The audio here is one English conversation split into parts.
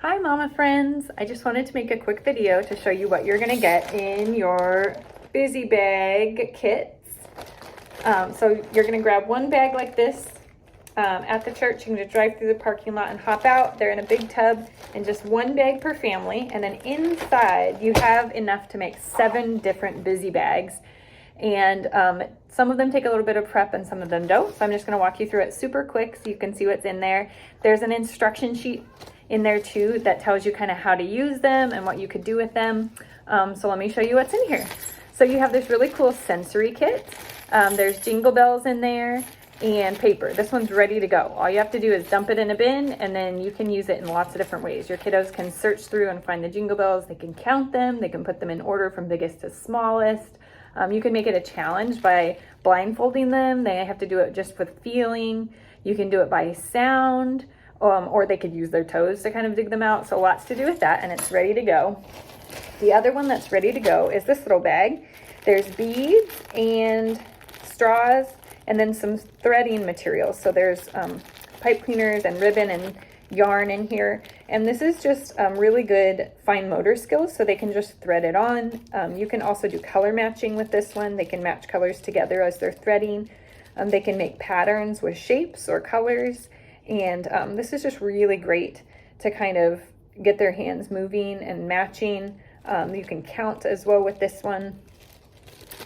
Hi Mama friends! I just wanted to make a quick video to show you what you're going to get in your Busy Bag kits. So you're going to grab one bag like this at the church. You can just drive through the parking lot and hop out. They're in a big tub and just one bag per family. And then inside you have enough to make 7 different Busy Bags. And some of them take a little bit of prep and some of them don't. So I'm just going to walk you through it super quick so you can see what's in there. There's an instruction sheet in there too that tells you kind of how to use them and what you could do with them. So let me show you what's in here. So you have this really cool sensory kit. There's jingle bells in there and paper. This one's ready to go. All you have to do is dump it in a bin and then you can use it in lots of different ways. Your kiddos can search through and find the jingle bells. They can count them. They can put them in order from biggest to smallest. You can make it a challenge by blindfolding them. They have to do it just with feeling. You can do it by sound. Or they could use their toes to kind of dig them out. So lots to do with that, and it's ready to go. The other one that's ready to go is this little bag. There's beads and straws and then some threading materials. So there's pipe cleaners and ribbon and yarn in here. And this is just really good fine motor skills, so they can just thread it on. You can also do color matching with this one. They can match colors together as they're threading. They can make patterns with shapes or colors. And this is just really great to kind of get their hands moving and matching. You can count as well with this one.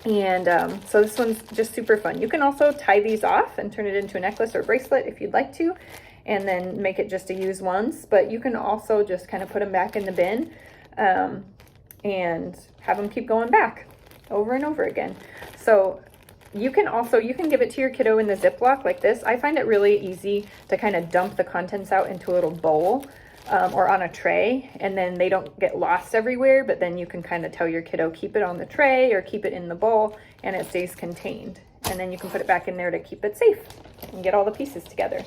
And so this one's just super fun. You can also tie these off and turn it into a necklace or bracelet if you'd like to, and then make it just to use once. But you can also just kind of put them back in the bin and have them keep going back over and over again. So you can give it to your kiddo in the Ziploc like this. I find it really easy to kind of dump the contents out into a little bowl or on a tray, and then they don't get lost everywhere, but then you can kind of tell your kiddo, keep it on the tray or keep it in the bowl, and it stays contained. And then you can put it back in there to keep it safe and get all the pieces together.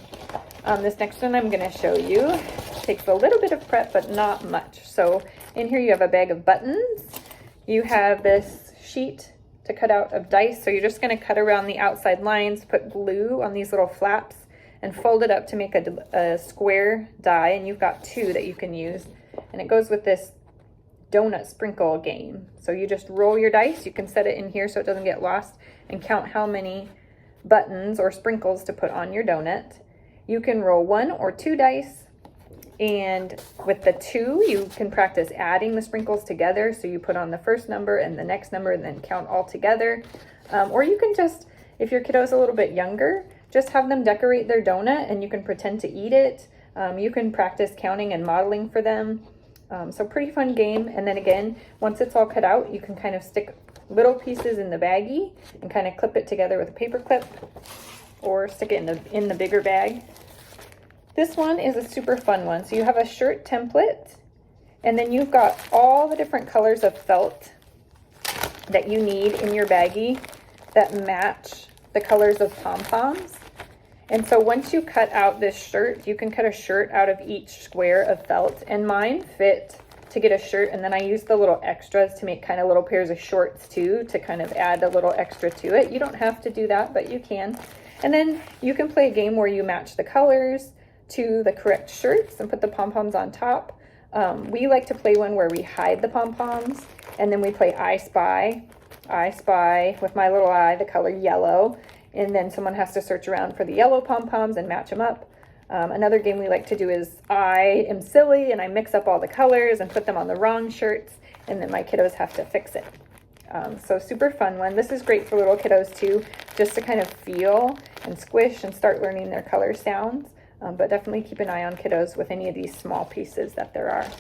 This next one I'm going to show you takes a little bit of prep, but not much. So in here you have a bag of buttons. You have this sheet to cut out of dice. So you're just going to cut around the outside lines, put glue on these little flaps and fold it up to make a square die. And you've got 2 that you can use. And it goes with this donut sprinkle game. So you just roll your dice. You can set it in here so it doesn't get lost and count how many buttons or sprinkles to put on your donut. You can roll 1 or 2 dice. And with the 2, you can practice adding the sprinkles together. So you put on the first number and the next number and then count all together. Or you can just, if your kiddo's a little bit younger, just have them decorate their donut and you can pretend to eat it. You can practice counting and modeling for them. So pretty fun game. And then again, once it's all cut out, you can kind of stick little pieces in the baggie and kind of clip it together with a paper clip or stick it in the bigger bag. This one is a super fun one. So you have a shirt template, and then you've got all the different colors of felt that you need in your baggie that match the colors of pom-poms. And so once you cut out this shirt, you can cut a shirt out of each square of felt, and mine fit to get a shirt, and then I use the little extras to make kind of little pairs of shorts too, to kind of add a little extra to it. You don't have to do that, but you can. And then you can play a game where you match the colors to the correct shirts and put the pom-poms on top. We like to play one where we hide the pom-poms, and then we play I Spy with my little eye, the color yellow, and then someone has to search around for the yellow pom-poms and match them up. Another game we like to do is I am silly and I mix up all the colors and put them on the wrong shirts, and then my kiddos have to fix it. So super fun one. This is great for little kiddos too, just to kind of feel and squish and start learning their color sounds. But definitely keep an eye on kiddos with any of these small pieces that there are.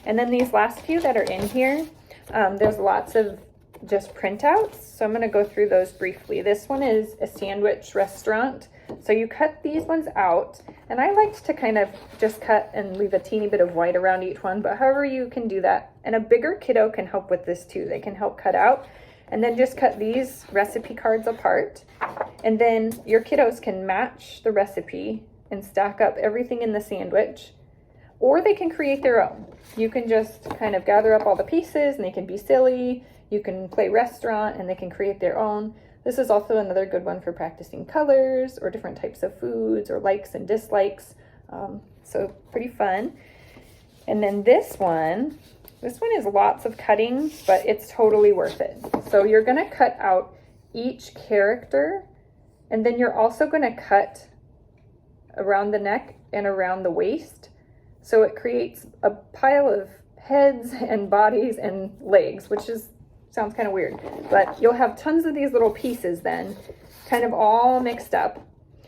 And then these last few that are in here, there's lots of just printouts. So I'm going to go through those briefly. This one is a sandwich restaurant. So you cut these ones out, and I liked to kind of just cut and leave a teeny bit of white around each one, but however you can do that. And a bigger kiddo can help with this too. They can help cut out and then just cut these recipe cards apart. And then your kiddos can match the recipe and stack up everything in the sandwich, or they can create their own. You can just kind of gather up all the pieces and they can be silly. You can play restaurant and they can create their own. This is also another good one for practicing colors or different types of foods or likes and dislikes. So pretty fun. And then this one is lots of cutting, but it's totally worth it. So you're gonna cut out each character, and then you're also gonna cut around the neck and around the waist. So it creates a pile of heads and bodies and legs, which sounds kind of weird, but you'll have tons of these little pieces then, kind of all mixed up.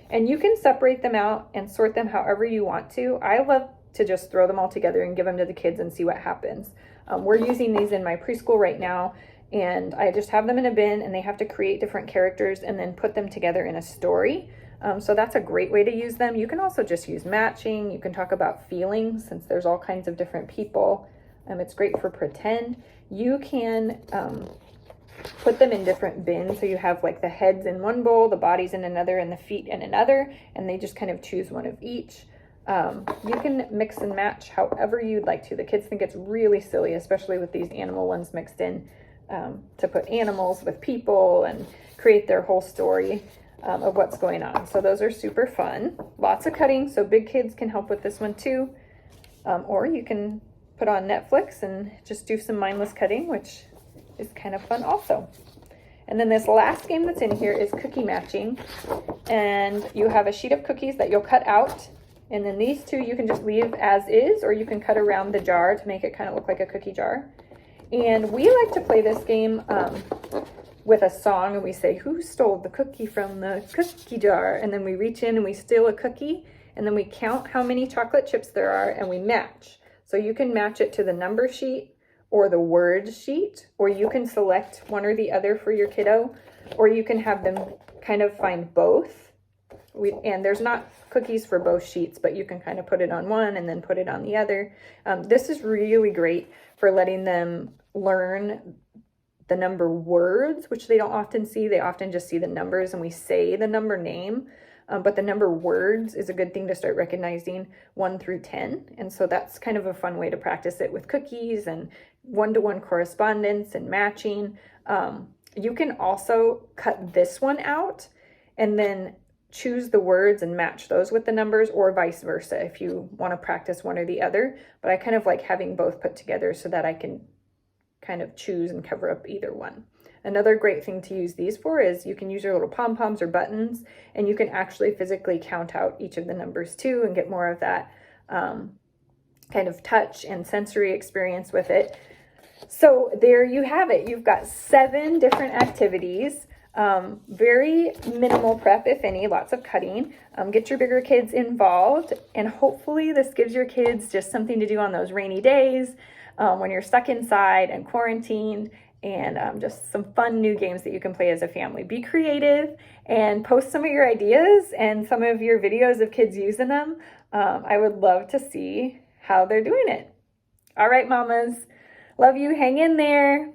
And you can separate them out and sort them however you want to. I love to just throw them all together and give them to the kids and see what happens. We're using these in my preschool right now, and I just have them in a bin, and they have to create different characters and then put them together in a story. So that's a great way to use them. You can also just use matching. You can talk about feelings, since there's all kinds of different people. It's great for pretend. You can put them in different bins. So you have like the heads in one bowl, the bodies in another, and the feet in another, and they just kind of choose one of each. You can mix and match however you'd like to. The kids think it's really silly, especially with these animal ones mixed in, to put animals with people and create their whole story of what's going on. So those are super fun. Lots of cutting, so big kids can help with this one too. Or you can put on Netflix and just do some mindless cutting, which is kind of fun also. And then this last game that's in here is cookie matching. And you have a sheet of cookies that you'll cut out. And then these two you can just leave as is, or you can cut around the jar to make it kind of look like a cookie jar. And we like to play this game with a song, and we say, who stole the cookie from the cookie jar? And then we reach in and we steal a cookie, and then we count how many chocolate chips there are, and we match. So you can match it to the number sheet or the word sheet, or you can select one or the other for your kiddo, or you can have them kind of find both. And there's not cookies for both sheets, but you can kind of put it on one and then put it on the other. This is really great for letting them learn the number words, which they don't often see. They often just see the numbers and we say the number name. But the number words is a good thing to start recognizing 1 through 10. And so that's kind of a fun way to practice it with cookies and one-to-one correspondence and matching. You can also cut this one out and then choose the words and match those with the numbers, or vice versa if you want to practice one or the other. But I kind of like having both put together so that I can kind of choose and cover up either one. Another great thing to use these for is you can use your little pom-poms or buttons, and you can actually physically count out each of the numbers too and get more of that kind of touch and sensory experience with it. So there you have it. You've got 7 different activities. Very minimal prep, if any, lots of cutting. Get your bigger kids involved, and hopefully this gives your kids just something to do on those rainy days when you're stuck inside and quarantined, and just some fun new games that you can play as a family. Be creative and post some of your ideas and some of your videos of kids using them. I would love to see how they're doing it. All right, mamas, love you. Hang in there.